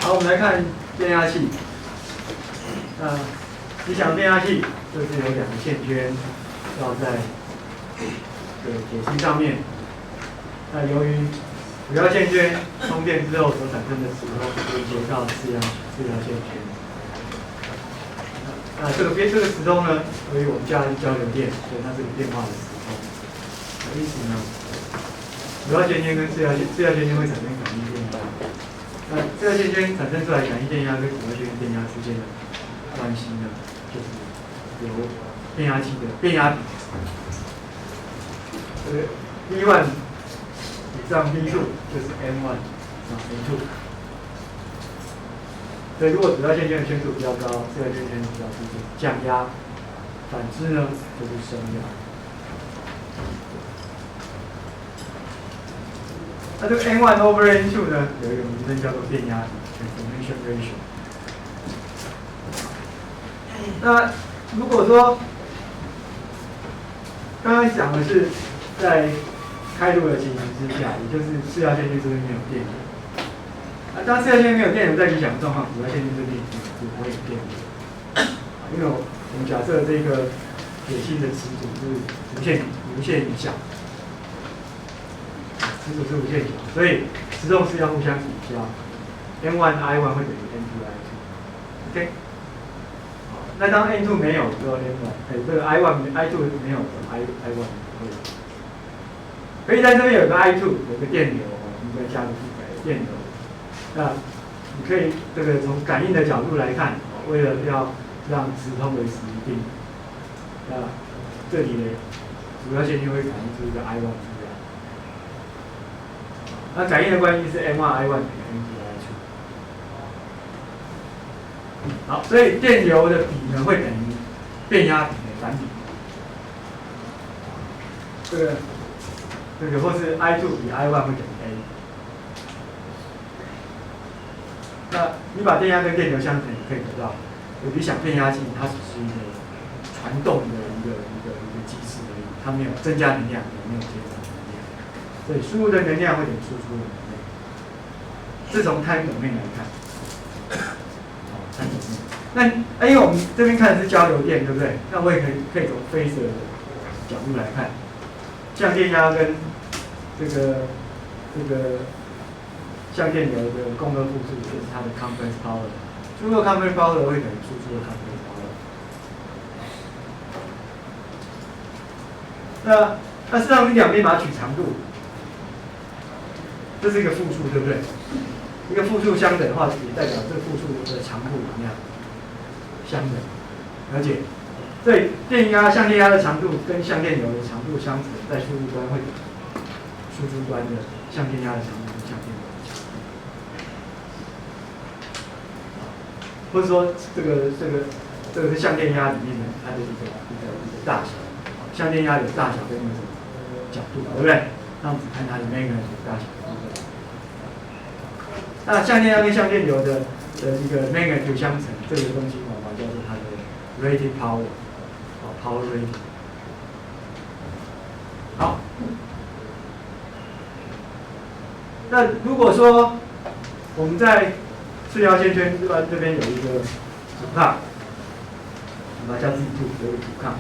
好，我们来看变压器。理想变压器就是有两个线圈绕在这个铁芯上面。那由于主要线圈充电之后所产生的时空连接到次要线圈。那这个时钟呢，由于我们加的是交流电，所以它是个变化的时钟。什么意思呢？主要线圈跟次要线圈会产生感应电压。那次要线圈产生出来感应电压跟主要线圈电压之间的关系呢，就是由变压器的变压比。V1 以上 V2 就是 M1 以上 M2。所以如果主要线圈的圈数比较高，次要线圈比较低，就是降压；反之呢，就是升压。那这个 N1 over N2 呢，有一个名称叫做变压比 （transformation ratio）。那如果说刚刚讲的是在开路的情形之下，也就是次要线圈这边没有电流。当次要线圈没有电流，在理想状况，主要线圈这边是不会有电流。因为我们假设这个铁芯的磁阻是无限以下，磁阻是无限小，所以磁动是要互相抵消。N1 I1 会等于 N2 I2。OK。那当 N2 没有之后 ，N1 这个 I2 没有 I1 会有。所以在这边有个 I2， 有个电流，我们再加个电流。那你可以这个从感应的角度来看，为了要让磁通维持一定，那这里呢，主要线圈会感应出一个 I1 出来。那感应的关系是 M1 I1 等于 N2 I2。好，所以电流的比呢会等于变压比的反比。这个或是 I2 比 I1 会等于 A。那你把电压跟电流相乘，你可以得到，理想变压器它只是一个传动的一个机制而已，它没有增加能量，也没有减少能量，所以输入的能量会等于输出的能量。这从time domain来看，time domain。那因为我们这边看的是交流电，对不对？那我也可以从phasor的角度来看，相电压跟这个相电流的共轭复数就是它的 compressed power， 输入 compressed power 会等于输出的 compressed power。那事实上你两边把它取长度，这是一个复数，对不对？一个复数相等的话，也代表这个复数的长度怎么样？相等。而且，对相电压的长度跟相电流的长度相乘，在输入端会等于输出端的相电压的长度跟相电流。或者说，这个是相电压里面的它的一个大小，相电压有大小跟那个角度，对不对？那我们只看它的magnitude大小。那相电压跟相电流的一个magnitude相乘，这个东西我们叫做它的 rated power， power rating。好，那如果说我们在次要线圈这边有一个阻抗，我们把它叫 Z2， 有一个阻抗，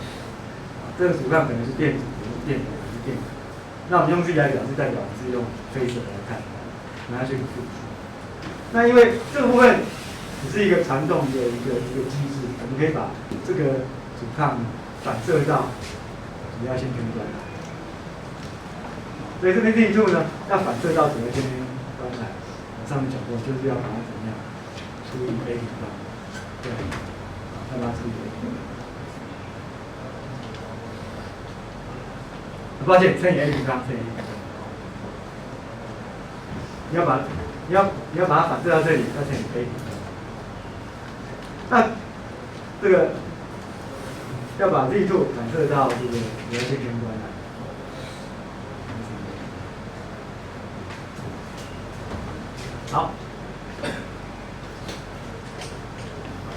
这个阻抗可能是电阻，可能是电流，可能是电阻。那我们用 Z 来表示，代表我们是用phasor来看，它是一个复数。那因为这个部分只是一个传动的一个机制，我们可以把这个阻抗反射到主要线圈端来。所以这边 Z2 呢，要反射到主要线圈端来。上面讲过，就是要把它怎么样除以 A 平方，对，要把它除以 A 平方。抱歉，乘以 A 平方，乘以 A 平方。你要把它反射到这里，要乘以 A 平方。那这个要把 Z2 反射到这个主要线圈端来。好，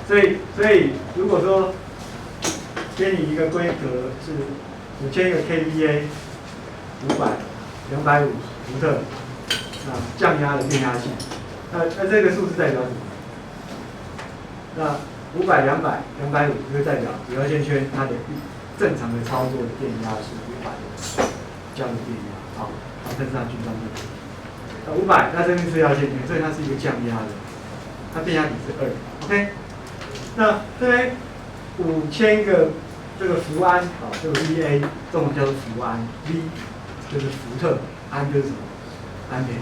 所以如果说给你一个规格是5000个 kVA， 500、250伏特，那降压的变压器，那这个数字代表什么？那500、200、250就代表主要线圈它的正常的操作的电压是500的这样的电压，好，它分上去上去。500，那这边是次要线圈，所以它是一个降压的，它电压比是2 ，OK。那这边5000个这个伏安，好，这个 VA 这种叫做伏安 ，V 就是伏特，安就是什么？安培。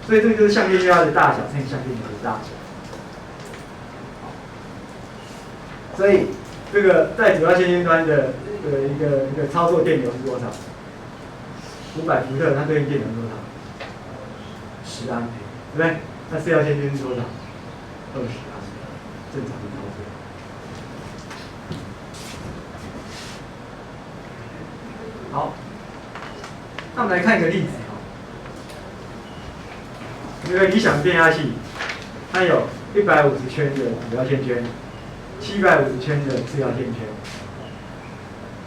所以这个就是相电压的大小乘以相电流的大小。所以这个在主要线圈端的一个操作电流是多少？500伏特，它对应电流是多少？10安培，对不对？那次要线圈是多少？20安培，正常的操作。好，那我们来看一个例子哈。这个理想变压器，它有150圈的主要线圈，750圈的次要线圈。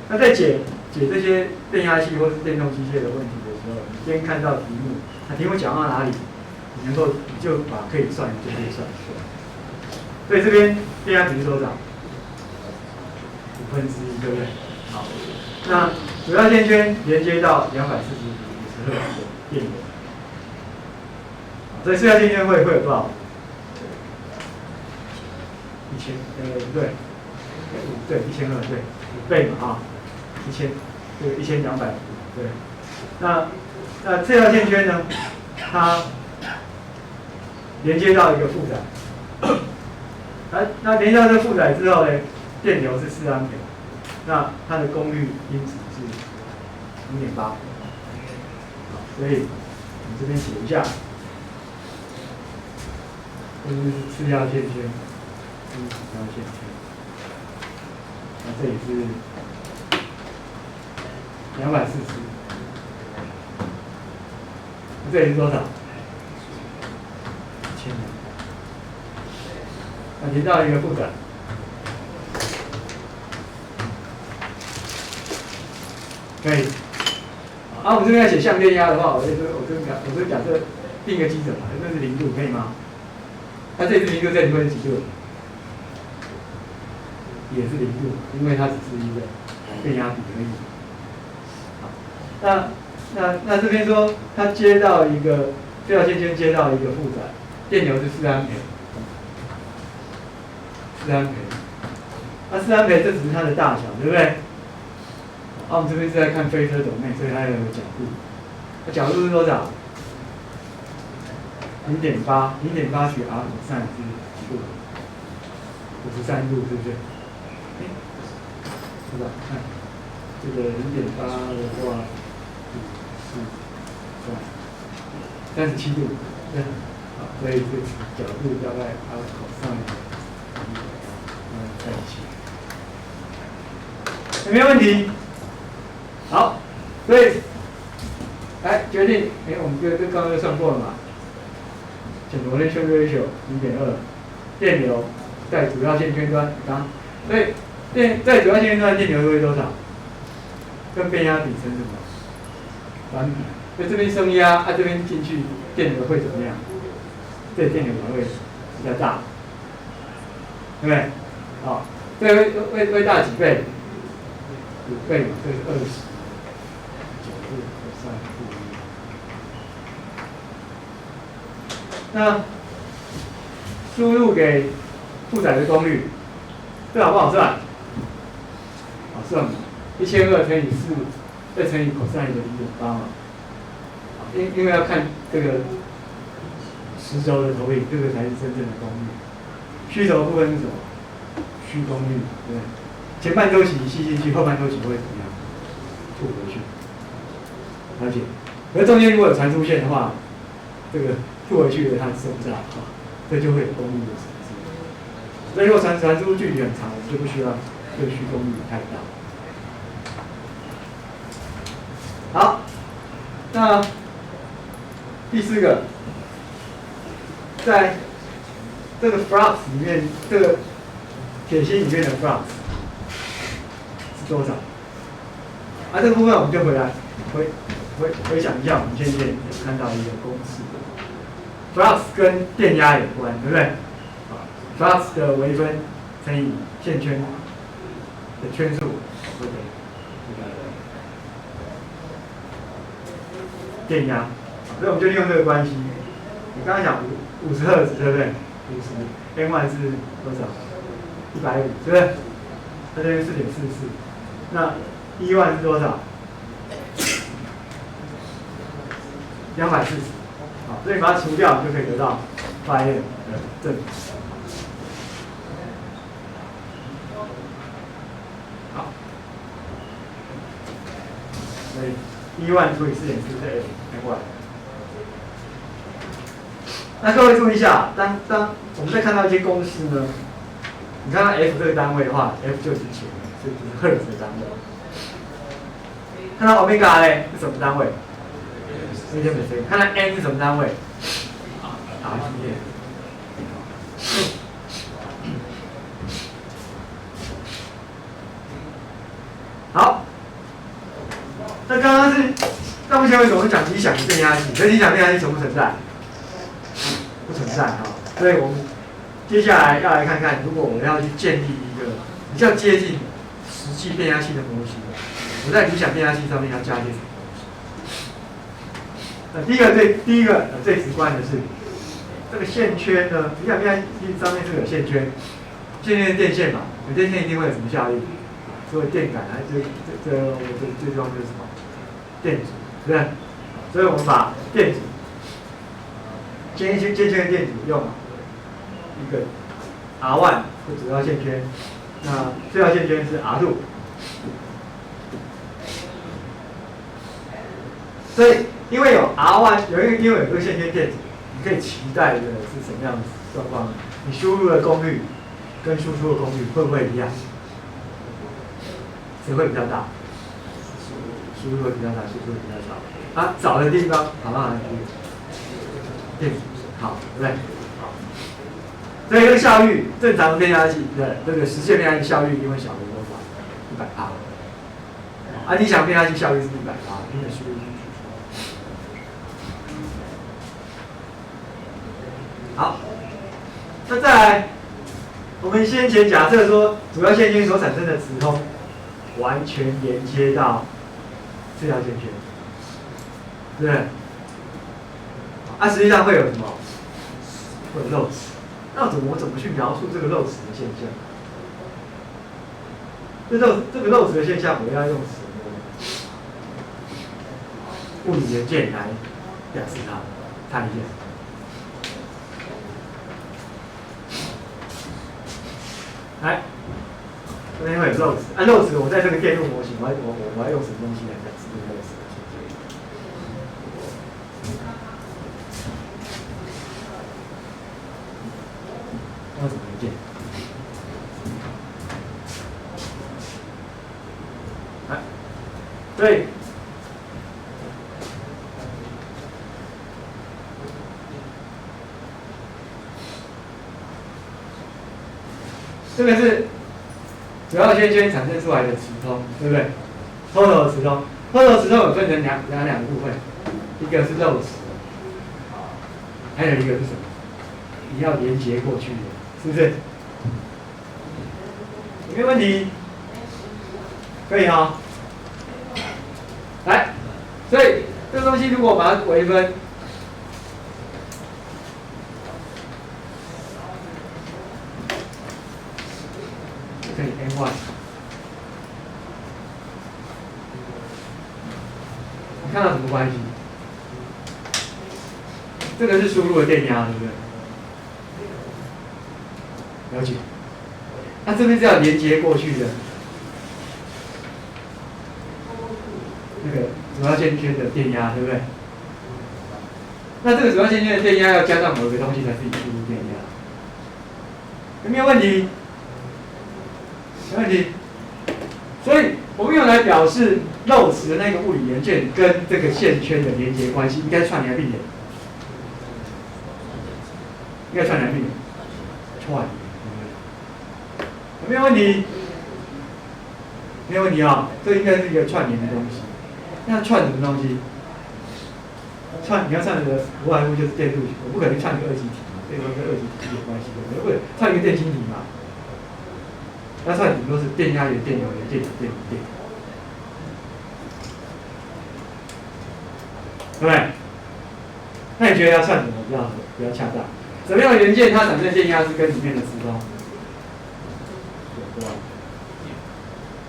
那在解这些变压器或是电动机械的问题的时候，你今天看到题目，那题目讲到哪里，你就把可以算就可以算出来。所以这边变压值是多少？1/5，对不对？好，那主要线圈连接到240伏50赫兹的电流，所以次要线圈会有多少？1000，不对，1200，对，5倍嘛啊，1000，这个1200伏，对。那次要线圈呢，它连接到一个负载，那连接到这个负载之后呢，电流是4安培，那它的功率因子是0.8，好，所以我们这边写一下，这是次要线圈，这是主要线圈，那这里是240，这里是多少？1200。那连到一个负载，可以。我们这边要写相电压的话，我就假设定个基准嘛，这是0度，可以吗？那这里是0度，这里会是几度？也是0度，因为它只是一个变压比而已。好，那这边说它接到一个次要线圈接到一个负载，电流是4安培，4安培。那4安培这只是它的大小，对不对？我们这边是在看飞车斗内，所以它有角度。那角度是多少？0.8，0.8取 r 以上是几度？53度，是不是？是吧？看这个0.8的话，37度，对，好，所以这角度大概 r 上在一起，有没有问题？好，所以来决定，我们这刚刚就算过了嘛，potential ratio 0.2，电流在主要线圈端，所以在主要线圈端电流会多少？跟变压比成什么？反比。所以这边升压，这边进去电流会怎么样？这电流会比较大，对不对？好，这会大几倍？5倍嘛，这是20。那输入给负载的功率，这好不好算？好算嘛，1200乘以4，再乘以 cosine 的0.8嘛。因为要看这个10轴的投影，这个才是真正的功率。虚轴部分是什么？虚功率，对不对？前半周期吸进去，后半周期会怎么样？吐回去。了解。而中间如果有传输线的话，这个吐回去的它收不到，这就会有功率的产生。所以如果传输距离很长，我们就不需要这个虚功率太大。好，那第4个，在这个 flux 里面，这个铁芯里面的 flux 是多少？这个部分我们就回想一下，我们前面有看到一个公式。flux 跟电压有关，对不对？flux 的微分乘以线圈的圈数，或者这个电压，所以我们就利用这个关系。你刚刚讲50赫兹，对不对？50，n1是多少？150，是不是？它这边4.44，那1万是多少？240，好，所以把它除掉，就可以得到8n的正值。好，所以1万除以4.4是 n1。那各位注意一下，当我们再看到一些公式呢，你看到 F 这个单位的话 ，F 就是钱，所以就是赫兹的单位。看到 omega 呢是什么单位？1/1000。看到 n 是什么单位？RPM。好，那刚刚是到目前为止我们讲理想的变压器，可是理想变压器存不存在？不存在哈，所以我们接下来要来看看，如果我们要去建立一个比较接近实际变压器的模型，我在理想变压器上面要加些什么东西？第一个最直观的是这个线圈呢，理想变压器上面是有线圈，线圈电线嘛，有电线一定会有什么效应？所以电感啊，这最重要就是什么？电阻，对不对？所以我们把电阻接圈的电阻用一个 R1 是主要线圈，那次要线圈是 R2。所以因为有 R1，因为有这个线圈电阻，你可以期待的是什么样的状况呢？你输入的功率跟输出的功率会不会一样？谁会比较大？输入会比较大，输出会比较少。啊，少的地方好不好？电阻好，对不对？好。所以这个效率，正常的变压器的这个实现变压器效率一定会小于多少？100%。啊，理想变压器效率是100%，因为输入。好，那再来，我们先前假设说，主要线圈所产生的磁通完全连接到次要线圈，对不对？啊，实际上会有什么？会有漏磁。那我怎么去描述这个漏磁的现象？这个漏磁的现象，我要用什么物理元件来表示它？看一下。来，这边会有漏磁。啊，漏磁，我在这个电路模型，我要用什么东西来表示这个漏磁的现象？要怎么元件？来，对。这个是主要线圈产生出来的磁通，对不对 ？total 的磁通 ，total 磁通有分成两个部分，一个是漏磁，还有一个是什么？你要连接过去的，是不是？有没有问题？可以哈、哦。来，所以这个东西如果把它微分。乘以 n1， 你看到什么关系？这个是输入的电压，对不对？了解。那这边是要连接过去的那个主要线圈的电压，对不对？那这个主要线圈的电压要加上某一个东西才是输入电压，有没有问题？没问题。所以我们用来表示漏磁的那个物理元件跟这个线圈的连接关系，应该串联并联。应该串联并联。串。有没有问题？没有问题啊、哦，这应该是一个串联的东西。那串什么东西？你要串的无外乎就是电路，我不可能串一个二极体嘛，这个跟二极体有关系的，我不串一个电晶体嘛。那串顶多是电压源、电流源、电阻、电阻、电。对不对？那你觉得要串什么比较恰当？什么样的元件它产生的电压是跟里面的磁通有关？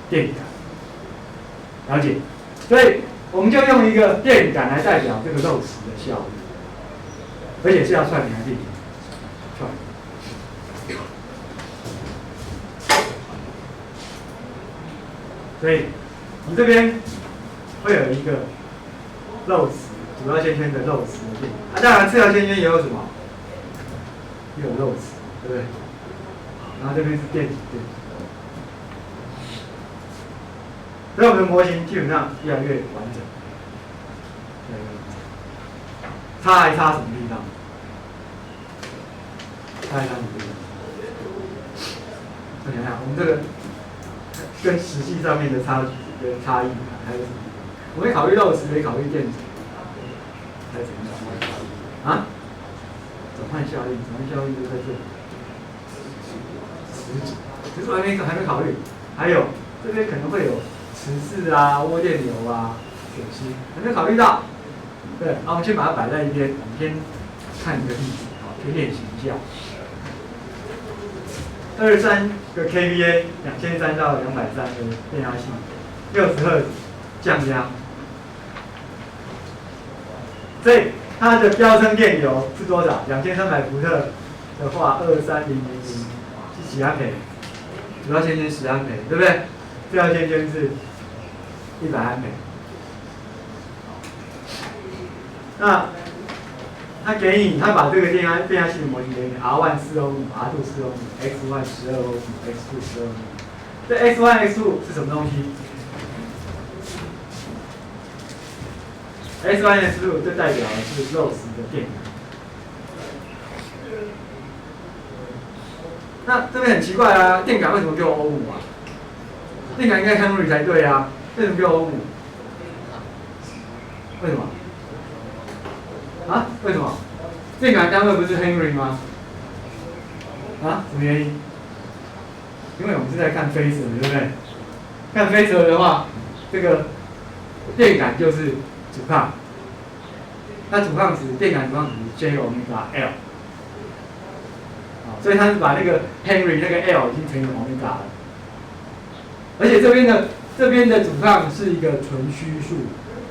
电感，了解？所以我们就用一个电感来代表这个漏磁的效应，而且是要串联还是串？所以你这边会有一个漏磁。主要线圈的漏磁的电，当然次要线圈也有什么？也有漏磁，对不对？然后这边是电子电，所以我们的模型基本上越来越完整。差还差什么地方？差还差什么地方？我想想，我们这个跟实际上面的差异还有什么？我们考虑漏磁，也考虑电子。还是怎么样？啊？转换效应，转换效应就在这里。其实还没考虑，还有这边可能会有磁势啊、涡电流啊、水吸，还没考虑到。对，好，我们先把它摆在一边，我们先看一个例子，好，去练习一下。23个 kVA，2003到230的电压系，60赫兹降压。所以它的标称电流是多少？2300伏特的话，23000是几安培？主要线圈10安培，对不对？次要线圈是100安培。那他给你，他把这个电压系的模型给你 ，R1 4欧姆 ，R2 4欧姆 ，X1 12欧姆 ，X2 12欧姆。这 X1、X2 是什么东西？S1、S2 就代表的是漏磁的电感。那这边很奇怪啊，电感为什么给我欧姆啊？电感应该 Henry 才对啊，为什么给我欧姆？为什么？啊？为什么？电感单位不是 Henry 吗？啊？什么原因？因为我们是在看phasor，对不对？看phasor的话，这个电感就是阻抗，那阻抗值电感阻抗值 J 欧米伽 L， 所以它是把那个 Henry 那个 L 已经乘以欧米伽了，而且这边的阻抗是一个纯虚数，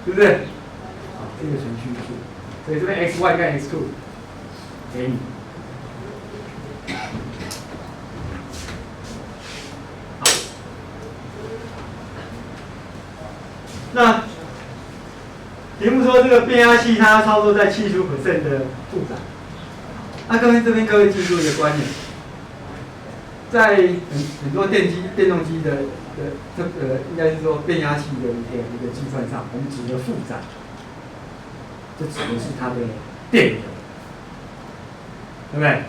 对不对？啊，这个纯虚数，所以这边 X1 跟 X2 给你。那题目说这个变压器它操作在75%的负载。那各位记住一个观念，在很多电动机的这个应该是说变压器的一个计算上，我们指的负载，这指的是它的电流，对不对？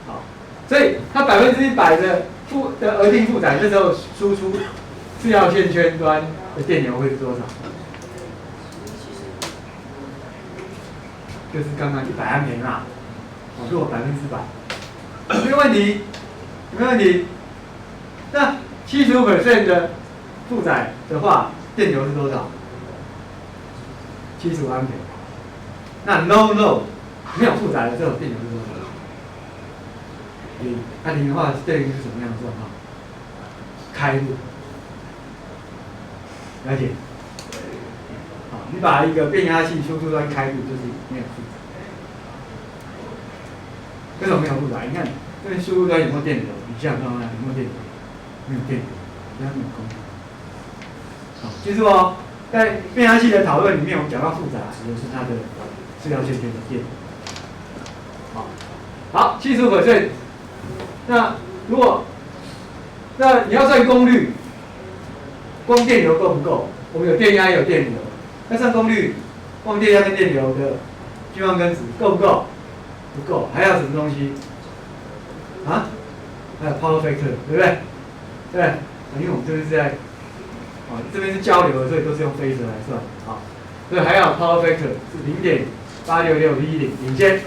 好，所以它100%的额定负载，这时候输出次要线圈端的电流会是多少？就是刚刚100安培嘛，如果100%，没有问题，没问题。那75%的负载的话，电流是多少？75安培。那 low load 没有负载的这种电流是多少？零。那零的话，电流是什么样的状况？开路。了解。好，你把一个变压器输出端开路，就是没有负载。为什么没有负载？你看这边输入端有没有电流？你想想看，有没有电流？没有电流，这样没有功能。好，记住哦，在变压器的讨论里面，我们讲到负载，指的是它的次要线圈的电流。好，75%。那如果那你要算功率，光电流够不够？我们有电压也有电流，那算功率，光电压跟电流的均衡根值够不够？不够，还要什么东西？啊？还有 power factor， 对不对？对，因为我们这边是在，这边是交流的，所以都是用phasor来算，所以还好 power factor 是0.86610领先。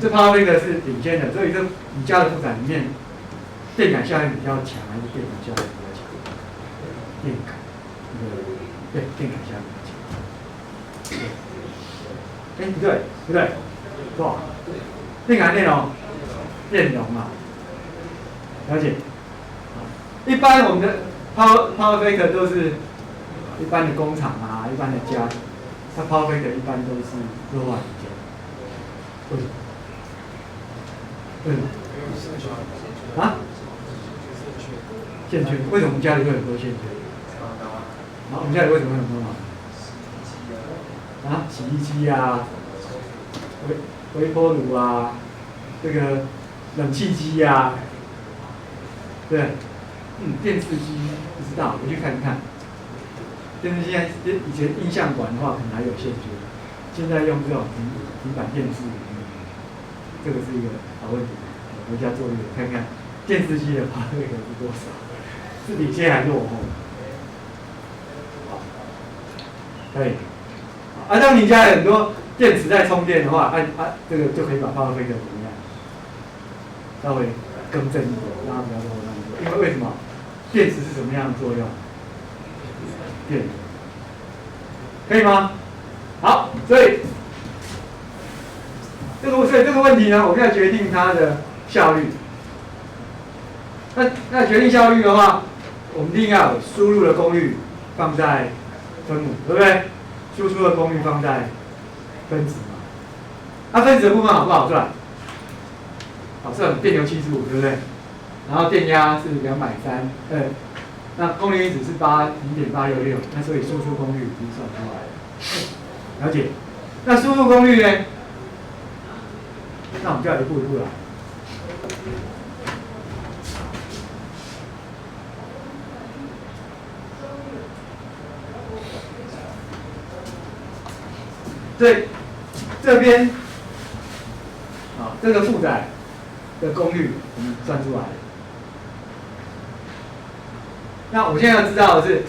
这 power factor 是领先的，所以这你家的负载里面，电感效应比较强还是电感效应比较强？电感，对，电感效应比较强。哎，不对，错，电感电容，电容嘛，了解。一般我们的 power factor 都是一般的工厂啊，一般的家，它 power factor 一般都是弱化比较。为什么？啊？线圈？为什么我们家里会有很多线圈？我们家里为什么会有很多嘛？洗衣机啊，微波炉啊，这个冷气机啊，对，电视机不知道，我去看看。电视机以前印象馆的话，可能还有线圈，现在用这种平板电视，这个是一个好问题。回家作业看看电视机的发热是多少，是领先还是落后？好，可以。当你家有很多电池在充电的话，这个就可以把发热费怎么样？稍微更正一点，让它不要那么多。因为为什么？电池是什么样的作用？电，可以吗？好，所以这个问题呢，我们要决定它的效率。那决定效率的话，我们一定要有输入的功率放在分母，对不对？输出的功率放在分子嘛。那分子的部分好不好算？好算，电流75，对不对？然后电压是230，那功率因子是0.866，那所以输出功率已经算出来了。了解？那输入功率呢？那我们就要一步一步来。对，这边这个负载的功率我们算出来了。那我现在要知道的是，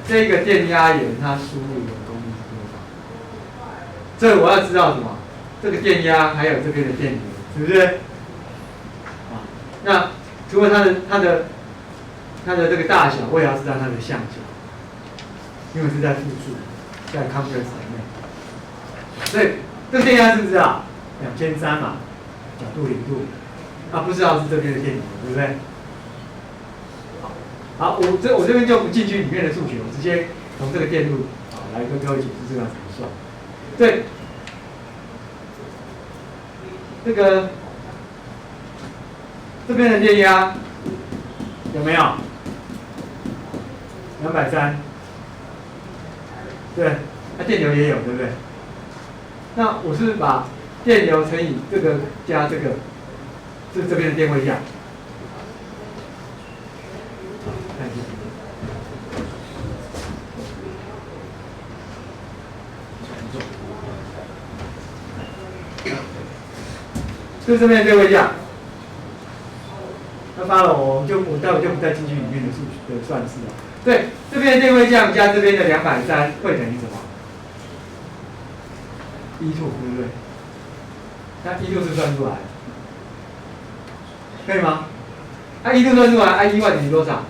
这个电压源它输入的功率是多少？所以我要知道什么？这个电压还有这边的电流，是不是？那除了它的这个大小，我也要知道它的向角，因为是在复数，在 complex 里面。所以这个电压是不是啊？2300嘛，角度0度，不知道是这边的电流，对不对？好，我这边就不进去里面的数学，我直接从这个电路来跟各位解释这个要怎么算。对，这个这边的电压有没有？230，对，电流也有，对不对？那我是把电流乘以这个加这个，是这边的电位项。看一下，是这边的电位项。那发了我待会就不再进去里面的数学的算式了。对，这边的电位项加这边的230会等于什么？E2，对不对？那 E2是算出来，可以吗？E2算出来，E1等于多少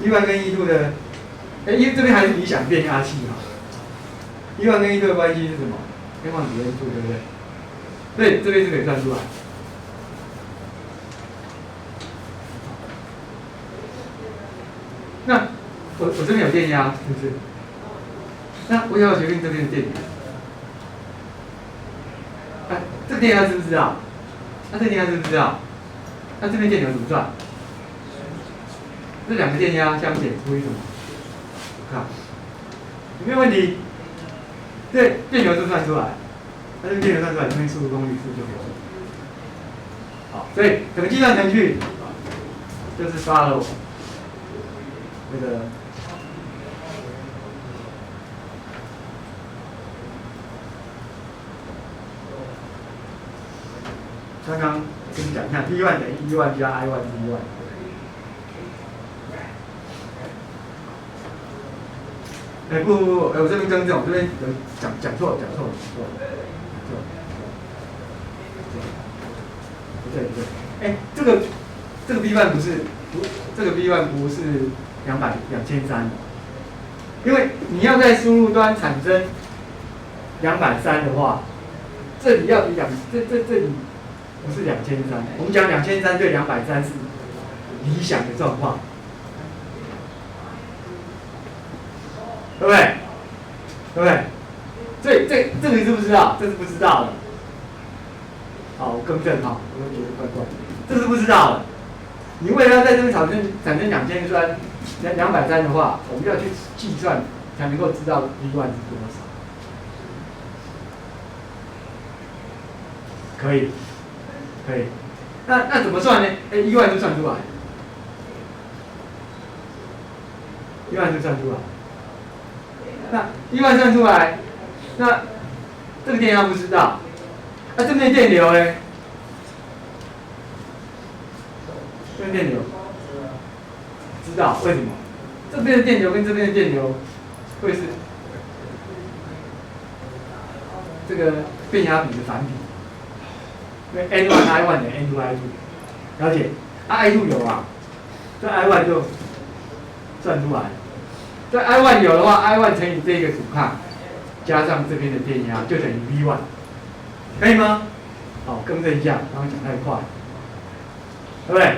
？E1跟 E2的，这边还是理想变压器哈。E1跟 E2的关系是什么 ？N1 比 N2，对不对？对，这边是可以算出来。那我这边有电压，是不是？那我也要决定这边的电流。这个电压知不知道？这个电压知不知道？那这边电流怎么算？这两个电压相减除以什么？看，有没有问题？对，电流就算出来，那这个电流算出来，这边输入功率是不是就可以算？好，所以整个计算程序就是 follow 这个。刚刚跟你讲，看 P1 等于E1加 I1 是 E1。我这边更正，我这边有讲错，不对，这个 B1 不是这个 B1 不是2300，因为你要在输入端产生230的话，这里要比这里不是2300，我们讲2300对230是理想的状况，对不对？对不对？所以这个你知不知道？这是不知道的。好，我更正哈，我觉得怪怪，这是不知道的。你为了要在这边产生两千酸230的话，我们要去计算才能够知道 V1 是多少。可以。那怎么算呢？10000就算出来，10000就算出来。那10000算出来，那这个电压不知道，那这边的电流呢？这边电流知道为什么？这边的电流跟这边的电流会是这个变压比的反比，因为 N1 I1 等于 N2 I2， 了解？I2 有啊，这 I1 就算出来。这 I1 有的话 ，I1 乘以这个阻抗，加上这边的电压，就等于 V1， 可以吗？好，更正一下，刚刚讲太快，对不对？